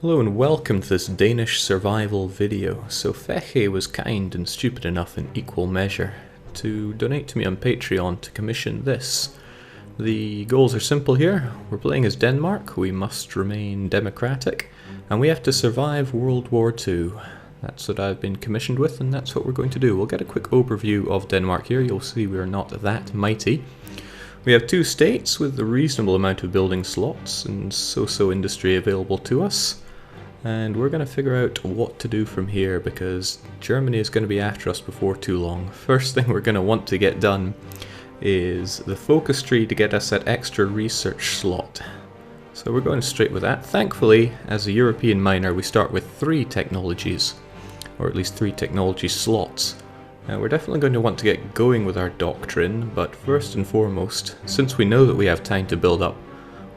Hello and welcome to this Danish survival video. So Feche was kind and stupid enough in equal measure to donate to me on Patreon to commission this. The goals are simple here. We're playing as Denmark, we must remain democratic, and we have to survive World War II. That's what I've been commissioned with, and that's what we're going to do. We'll get a quick overview of Denmark here. You'll see we're not that mighty. We have two states with a reasonable amount of building slots and so-so industry available to us. And we're going to figure out what to do from here because Germany is going to be after us before too long. First thing we're going to want to get done is the focus tree to get us that extra research slot. So we're going straight with that. Thankfully, as a European miner, we start with 3 technologies, or at least 3 technology slots. We're definitely going to want to get going with our doctrine, but first and foremost, since we know that we have time to build up,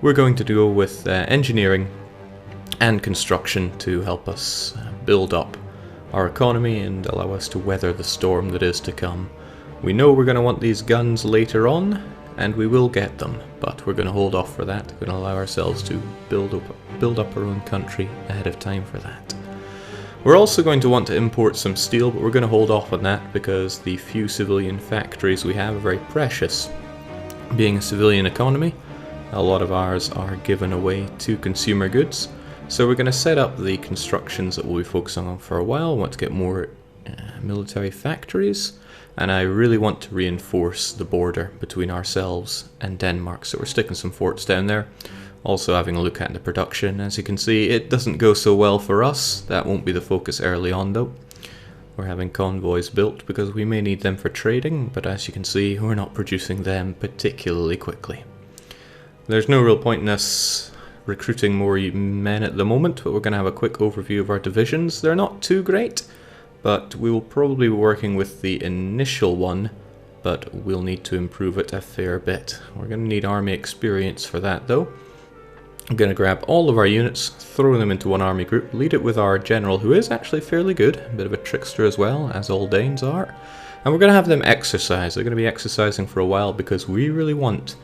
we're going to go with engineering and construction to help us build up our economy and allow us to weather the storm that is to come. We know we're going to want these guns later on, and we will get them, but we're going to hold off for that. We're going to allow ourselves to build up our own country ahead of time for that. We're also going to want to import some steel, but we're going to hold off on that because the few civilian factories we have are very precious. Being a civilian economy, a lot of ours are given away to consumer goods. So we're going to set up the constructions that we'll be focusing on for a while. We want to get more military factories, and I really want to reinforce the border between ourselves and Denmark. So we're sticking some forts down there. Also having a look at the production. As you can see, it doesn't go so well for us. That won't be the focus early on though. We're having convoys built because we may need them for trading, but as you can see, we're not producing them particularly quickly. There's no real point in us recruiting more men at the moment, but we're going to have a quick overview of our divisions. They're not too great, but we will probably be working with the initial one, but we'll need to improve it a fair bit. We're going to need army experience for that though. I'm going to grab all of our units, throw them into one army group, lead it with our general, who is actually fairly good, a bit of a trickster as well, as all Danes are. And we're going to have them exercise. They're going to be exercising for a while because we really want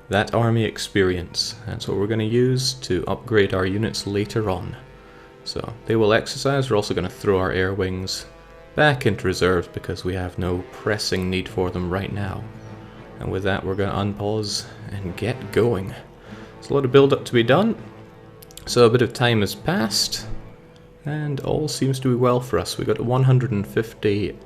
that army experience. That's what we're going to use to upgrade our units later on. So they will exercise. We're also going to throw our air wings back into reserve because we have no pressing need for them right now. And with that, we're going to unpause and get going. There's a lot of build-up to be done, so a bit of time has passed, and all seems to be well for us. We've got 150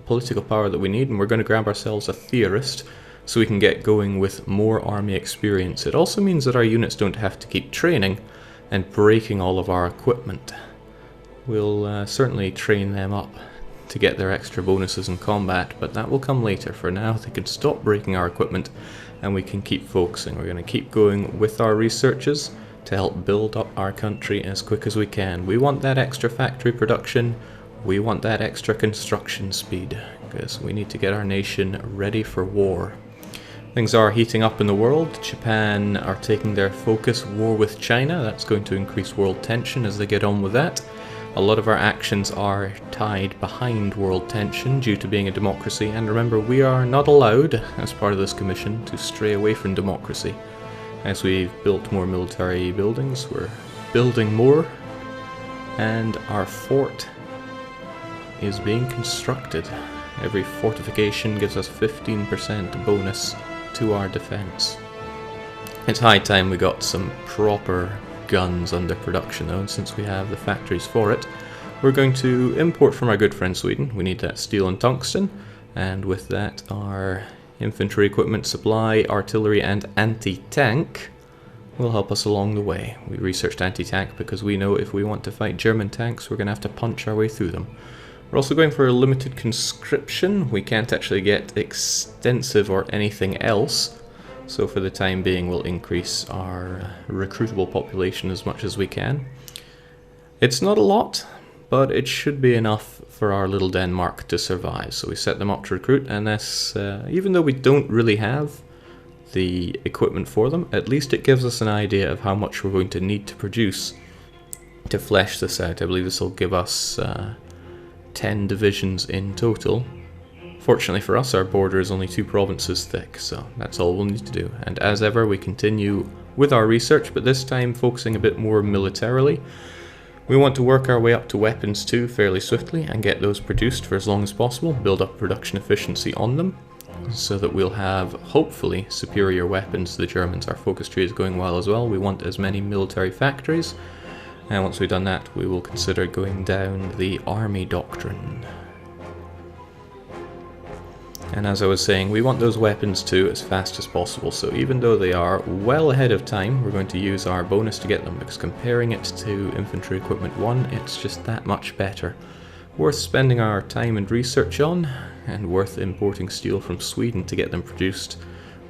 political power that we need, and we're going to grab ourselves a theorist so we can get going with more army experience. It also means that our units don't have to keep training and breaking all of our equipment. We'll certainly train them up to get their extra bonuses in combat, but that will come later. For now, they can stop breaking our equipment and we can keep focusing. We're going to keep going with our researches to help build up our country as quick as we can. We want that extra factory production, we want that extra construction speed, because we need to get our nation ready for war. Things are heating up in the world. Japan are taking their focus, war with China. That's going to increase world tension as they get on with that. A lot of our actions are tied behind world tension due to being a democracy, and remember, we are not allowed, as part of this commission, to stray away from democracy. As we've built more military buildings, we're building more, and our fort is being constructed. Every fortification gives us 15% bonus to our defense. It's high time we got some proper guns under production though, and since we have the factories for it, we're going to import from our good friend Sweden. We need that steel and tungsten, and with that our infantry equipment, supply, artillery and anti-tank will help us along the way. We researched anti-tank because we know if we want to fight German tanks, we're going to have to punch our way through them. We're also going for a limited conscription. We can't actually get extensive or anything else, so for the time being we'll increase our recruitable population as much as we can. It's not a lot, but it should be enough for our little Denmark to survive. So we set them up to recruit, and this, even though we don't really have the equipment for them, at least it gives us an idea of how much we're going to need to produce to flesh this out. I believe this will give us 10 divisions in total. Fortunately for us, our border is only 2 provinces thick, so that's all we'll need to do. And as ever, we continue with our research, but this time focusing a bit more militarily. We want to work our way up to weapons too fairly swiftly and get those produced for as long as possible, build up production efficiency on them, so that we'll have, hopefully, superior weapons to the Germans. Our focus tree is going well as well. We want as many military factories, and once we've done that, we will consider going down the army doctrine. And as I was saying, we want those weapons too as fast as possible, so even though they are well ahead of time, we're going to use our bonus to get them, because comparing it to Infantry Equipment 1, it's just that much better. Worth spending our time and research on, and worth importing steel from Sweden to get them produced.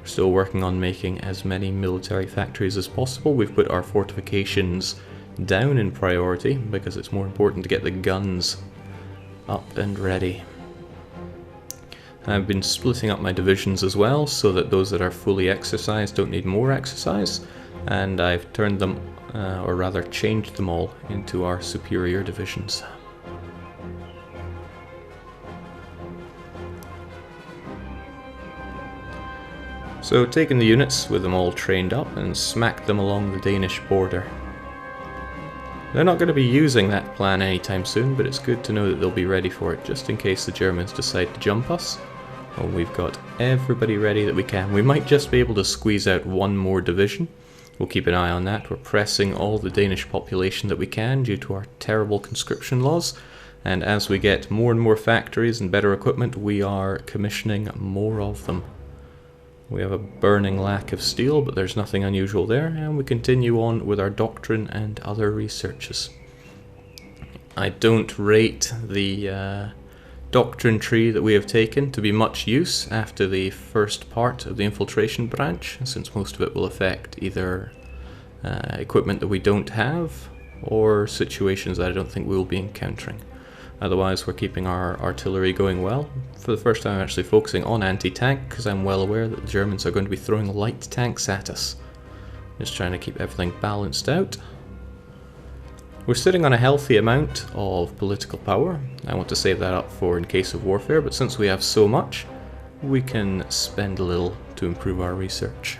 We're still working on making as many military factories as possible. We've put our fortifications down in priority, because it's more important to get the guns up and ready. I've been splitting up my divisions as well, so that those that are fully exercised don't need more exercise, and I've turned them, or rather changed them all, into our superior divisions. So taking the units with them all trained up and smacked them along the Danish border. They're not going to be using that plan anytime soon, but it's good to know that they'll be ready for it, just in case the Germans decide to jump us. Well, we've got everybody ready that we can. We might just be able to squeeze out one more division. We'll keep an eye on that. We're pressing all the Danish population that we can due to our terrible conscription laws. And as we get more and more factories and better equipment, we are commissioning more of them. We have a burning lack of steel, but there's nothing unusual there, and we continue on with our doctrine and other researches. I don't rate the doctrine tree that we have taken to be much use after the first part of the infiltration branch, since most of it will affect either equipment that we don't have or situations that I don't think we will be encountering. Otherwise, we're keeping our artillery going well. For the first time, I'm actually focusing on anti-tank, because I'm well aware that the Germans are going to be throwing light tanks at us. Just trying to keep everything balanced out. We're sitting on a healthy amount of political power. I want to save that up for in case of warfare, but since we have so much, we can spend a little to improve our research.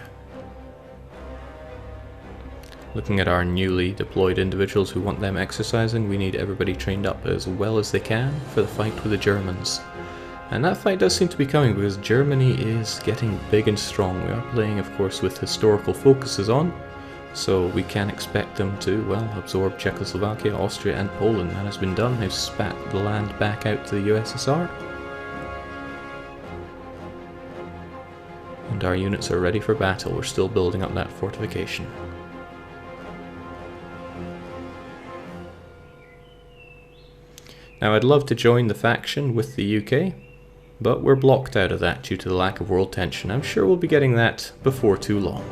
Looking at our newly deployed individuals who want them exercising, we need everybody trained up as well as they can for the fight with the Germans. And that fight does seem to be coming, because Germany is getting big and strong. We are playing, of course, with historical focuses on, so we can expect them to, well, absorb Czechoslovakia, Austria and Poland. That has been done. They've spat the land back out to the USSR. And our units are ready for battle. We're still building up that fortification. Now, I'd love to join the faction with the UK, but we're blocked out of that due to the lack of world tension. I'm sure we'll be getting that before too long.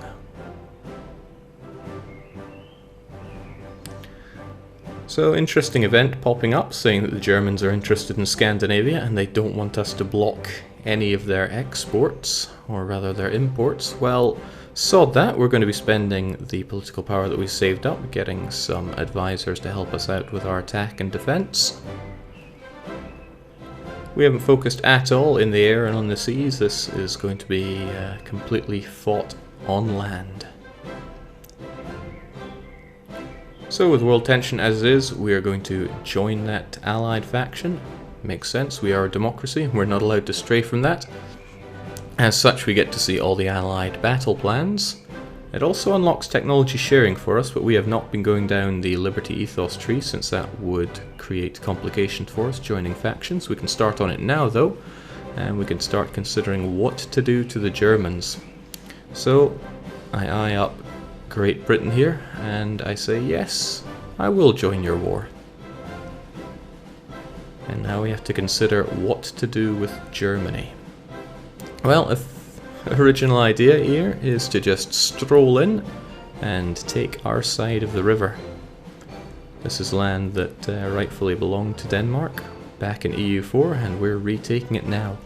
So, interesting event popping up saying that the Germans are interested in Scandinavia and they don't want us to block any of their exports, or rather their imports. Well, sod that, we're going to be spending the political power that we saved up, getting some advisors to help us out with our attack and defense. We haven't focused at all in the air and on the seas. This is going to be completely fought on land. So with world tension as it is, we are going to join that allied faction. Makes sense, we are a democracy, we're not allowed to stray from that. As such, we get to see all the allied battle plans. It also unlocks technology sharing for us, but we have not been going down the Liberty Ethos tree, since that would create complications for us joining factions. We can start on it now though, and we can start considering what to do to the Germans. So I eye up Great Britain here, and I say yes, I will join your war. And now we have to consider what to do with Germany. Well, original idea here is to just stroll in and take our side of the river. This is land that rightfully belonged to Denmark back in EU4, and we're retaking it now.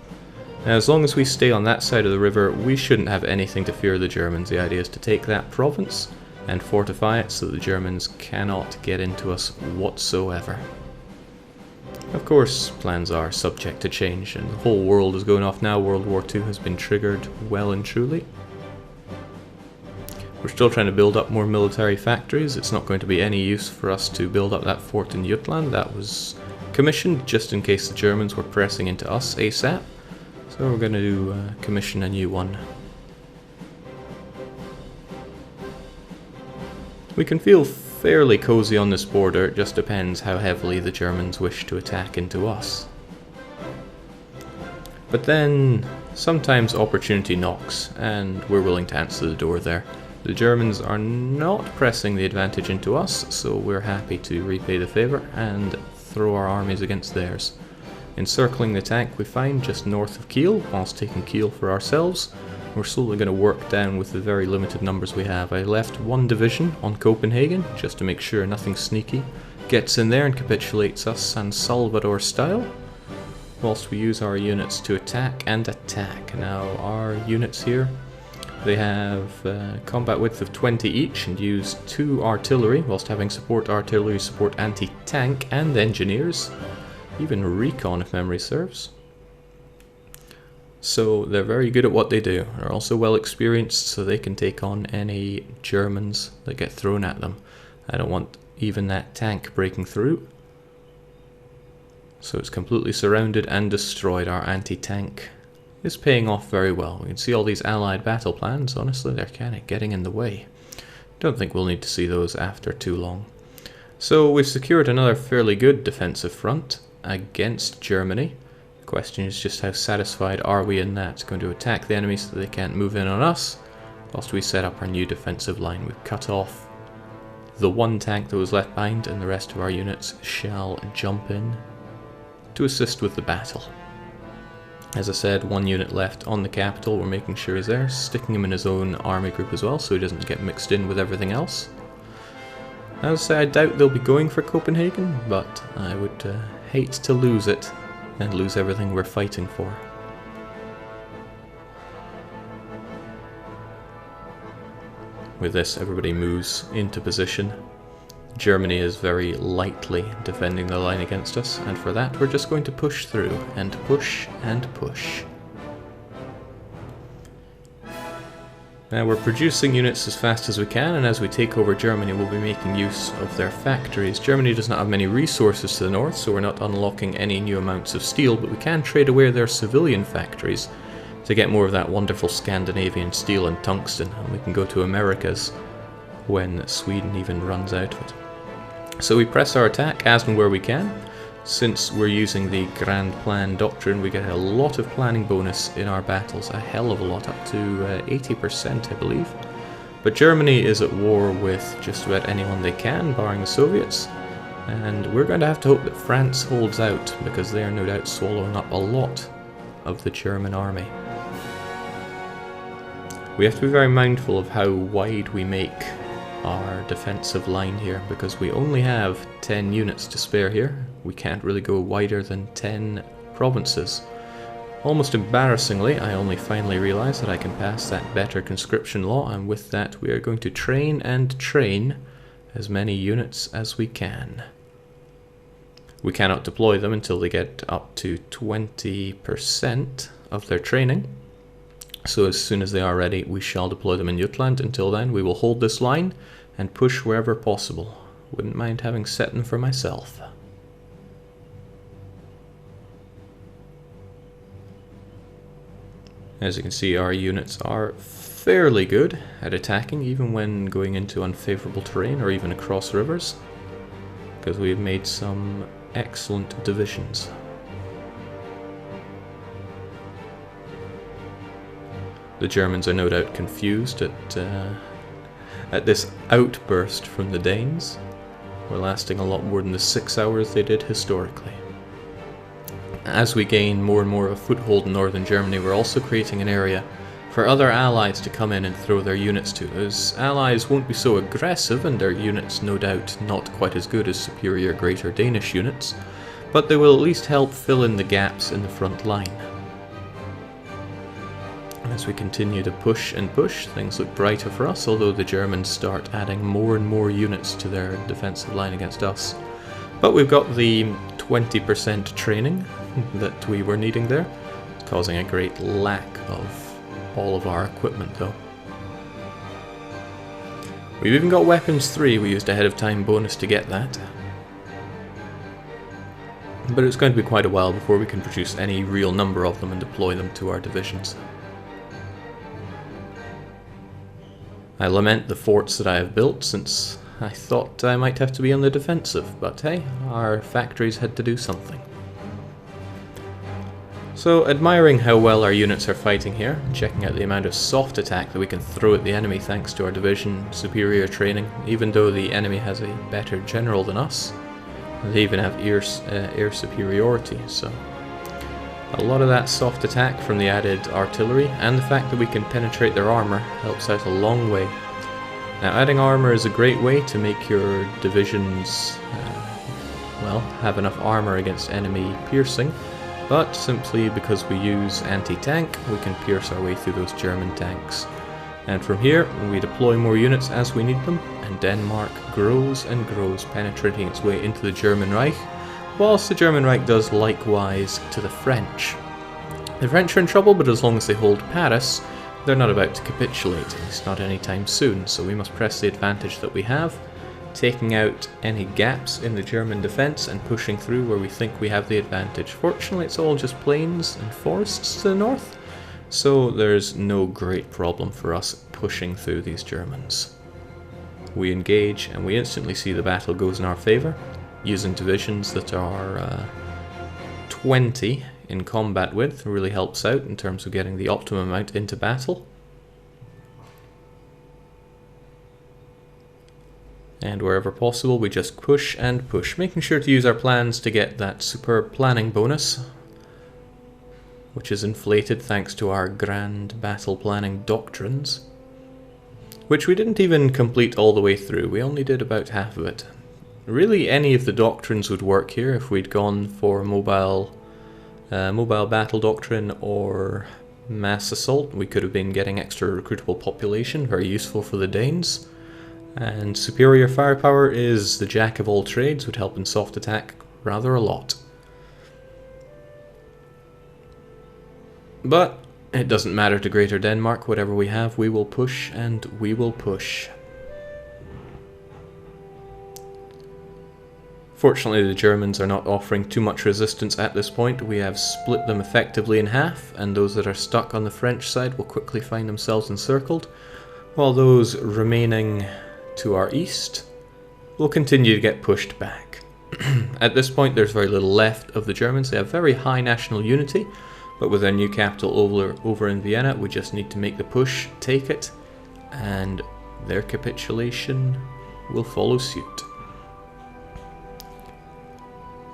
Now, as long as we stay on that side of the river, we shouldn't have anything to fear the Germans. The idea is to take that province and fortify it so that the Germans cannot get into us whatsoever. Of course, plans are subject to change, and the whole world is going off now. World War II has been triggered well and truly. We're still trying to build up more military factories. It's not going to be any use for us to build up that fort in Jutland. That was commissioned just in case the Germans were pressing into us ASAP. So we're going to commission a new one. We can feel fairly cozy on this border, it just depends how heavily the Germans wish to attack into us. But then, sometimes opportunity knocks, and we're willing to answer the door there. The Germans are not pressing the advantage into us, so we're happy to repay the favour and throw our armies against theirs. Encircling the tank we find just north of Kiel, whilst taking Kiel for ourselves. We're slowly going to work down with the very limited numbers we have. I left one division on Copenhagen, just to make sure nothing sneaky gets in there and capitulates us San Salvador style, whilst we use our units to attack and attack. Now, our units here, they have combat width of 20 each and use 2 artillery, whilst having support artillery, support anti-tank and engineers, even recon if memory serves. So they're very good at what they do. They're also well experienced, so they can take on any Germans that get thrown at them. I don't want even that tank breaking through. So it's completely surrounded and destroyed. Our anti-tank is paying off very well. We can see all these allied battle plans. Honestly, they're kind of getting in the way. Don't think we'll need to see those after too long. So we've secured another fairly good defensive front against Germany. The question is just how satisfied are we in that? Going to attack the enemy so they can't move in on us, whilst we set up our new defensive line. We've cut off the one tank that was left behind, and the rest of our units shall jump in to assist with the battle. As I said, one unit left on the capital. We're making sure he's there, sticking him in his own army group as well so he doesn't get mixed in with everything else. As I say, I doubt they'll be going for Copenhagen, but I would hate to lose it and lose everything we're fighting for. With this, everybody moves into position. Germany is very lightly defending the line against us, and for that we're just going to push through, and push, and push. Now we're producing units as fast as we can, and as we take over Germany we'll be making use of their factories. Germany does not have many resources to the north, so we're not unlocking any new amounts of steel, but we can trade away their civilian factories to get more of that wonderful Scandinavian steel and tungsten, and we can go to Americas when Sweden even runs out of it. So we press our attack as and where we can. Since we're using the Grand Plan Doctrine, we get a lot of planning bonus in our battles, a hell of a lot, up to 80% I believe. But Germany is at war with just about anyone they can, barring the Soviets, and we're going to have to hope that France holds out, because they are no doubt swallowing up a lot of the German army. We have to be very mindful of how wide we make our defensive line here, because we only have 10 units to spare here. We can't really go wider than 10 provinces. Almost embarrassingly, I only finally realized that I can pass that better conscription law, and with that we are going to train and train as many units as we can. We cannot deploy them until they get up to 20% of their training. So as soon as they are ready, we shall deploy them in Jutland. Until then, we will hold this line and push wherever possible. Wouldn't mind having set them for myself. As you can see, our units are fairly good at attacking, even when going into unfavorable terrain or even across rivers, because we've made some excellent divisions. The Germans are no doubt confused at this outburst from the Danes. We're lasting a lot more than the 6 hours they did historically. As we gain more and more of a foothold in northern Germany, we're also creating an area for other allies to come in and throw their units to. Those allies won't be so aggressive, and their units no doubt not quite as good as superior Greater Danish units, but they will at least help fill in the gaps in the front line. As we continue to push and push, things look brighter for us, although the Germans start adding more and more units to their defensive line against us. But we've got the 20% training that we were needing there. It's causing a great lack of all of our equipment though. We've even got weapons 3, we used ahead of time bonus to get that. But it's going to be quite a while before we can produce any real number of them and deploy them to our divisions. I lament the forts that I have built, since I thought I might have to be on the defensive, but hey, our factories had to do something. So, admiring how well our units are fighting here, checking out the amount of soft attack that we can throw at the enemy thanks to our division superior training, even though the enemy has a better general than us. They even have air superiority, so a lot of that soft attack from the added artillery, and the fact that we can penetrate their armor helps out a long way. Now, adding armor is a great way to make your divisions, well, have enough armor against enemy piercing, but simply because we use anti-tank, we can pierce our way through those German tanks. And from here, we deploy more units as we need them, and Denmark grows and grows, penetrating its way into the German Reich, whilst the German Reich does likewise to the French. The French are in trouble, but as long as they hold Paris, they're not about to capitulate, at least not anytime soon, so we must press the advantage that we have, taking out any gaps in the German defence and pushing through where we think we have the advantage. Fortunately, it's all just plains and forests to the north, so there's no great problem for us pushing through these Germans. We engage and we instantly see the battle goes in our favour, using divisions that are 20 in combat width really helps out in terms of getting the optimum amount into battle. And wherever possible we just push and push, making sure to use our plans to get that superb planning bonus, which is inflated thanks to our grand battle planning doctrines, which we didn't even complete all the way through, we only did about half of it. Really, any of the doctrines would work here if we'd gone for mobile battle doctrine or mass assault. We could have been getting extra recruitable population, very useful for the Danes. And superior firepower is the jack of all trades, would help in soft attack rather a lot. But it doesn't matter to Greater Denmark, whatever we have, we will push and we will push. Fortunately, the Germans are not offering too much resistance at this point. We have split them effectively in half, and those that are stuck on the French side will quickly find themselves encircled, while those remaining to our east will continue to get pushed back. At this point, there's very little left of the Germans. They have very high national unity, but with their new capital over in Vienna, we just need to make the push, take it, and their capitulation will follow suit.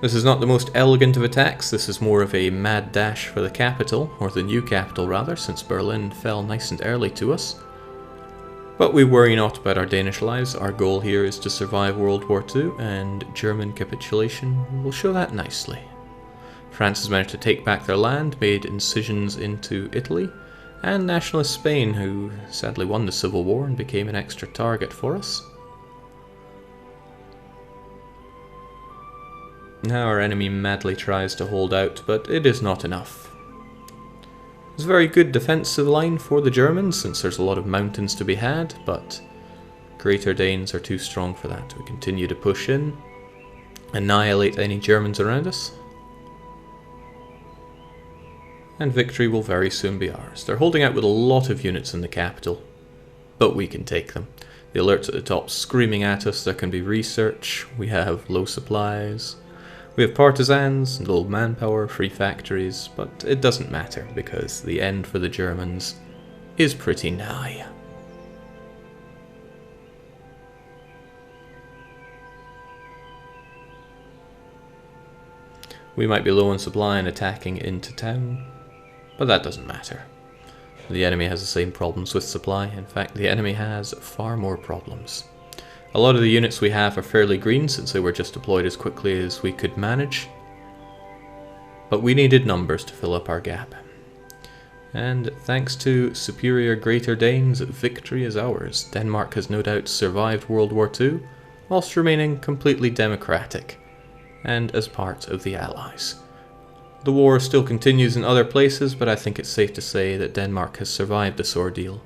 This is not the most elegant of attacks, this is more of a mad dash for the capital, or the new capital rather, since Berlin fell nice and early to us. But we worry not about our Danish lives, our goal here is to survive World War II, and German capitulation will show that nicely. France has managed to take back their land, made incisions into Italy, and nationalist Spain, who sadly won the Civil War and became an extra target for us. Now our enemy madly tries to hold out, but it is not enough. It's a very good defensive line for the Germans, since there's a lot of mountains to be had, but Greater Danes are too strong for that. We continue to push in, annihilate any Germans around us, and victory will very soon be ours. They're holding out with a lot of units in the capital, but we can take them. The alerts at the top screaming at us, there can be research, we have low supplies, we have partisans, low manpower, free factories, but it doesn't matter because the end for the Germans is pretty nigh. We might be low on supply and attacking into town, but that doesn't matter. The enemy has the same problems with supply. In fact, the enemy has far more problems. A lot of the units we have are fairly green since they were just deployed as quickly as we could manage. But we needed numbers to fill up our gap. And thanks to superior Greater Danes, victory is ours. Denmark has no doubt survived World War II, whilst remaining completely democratic, and as part of the Allies. The war still continues in other places, but I think it's safe to say that Denmark has survived this ordeal.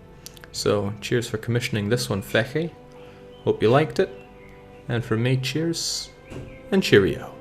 So, cheers for commissioning this one, Feche. Hope you liked it. And from me, cheers and cheerio.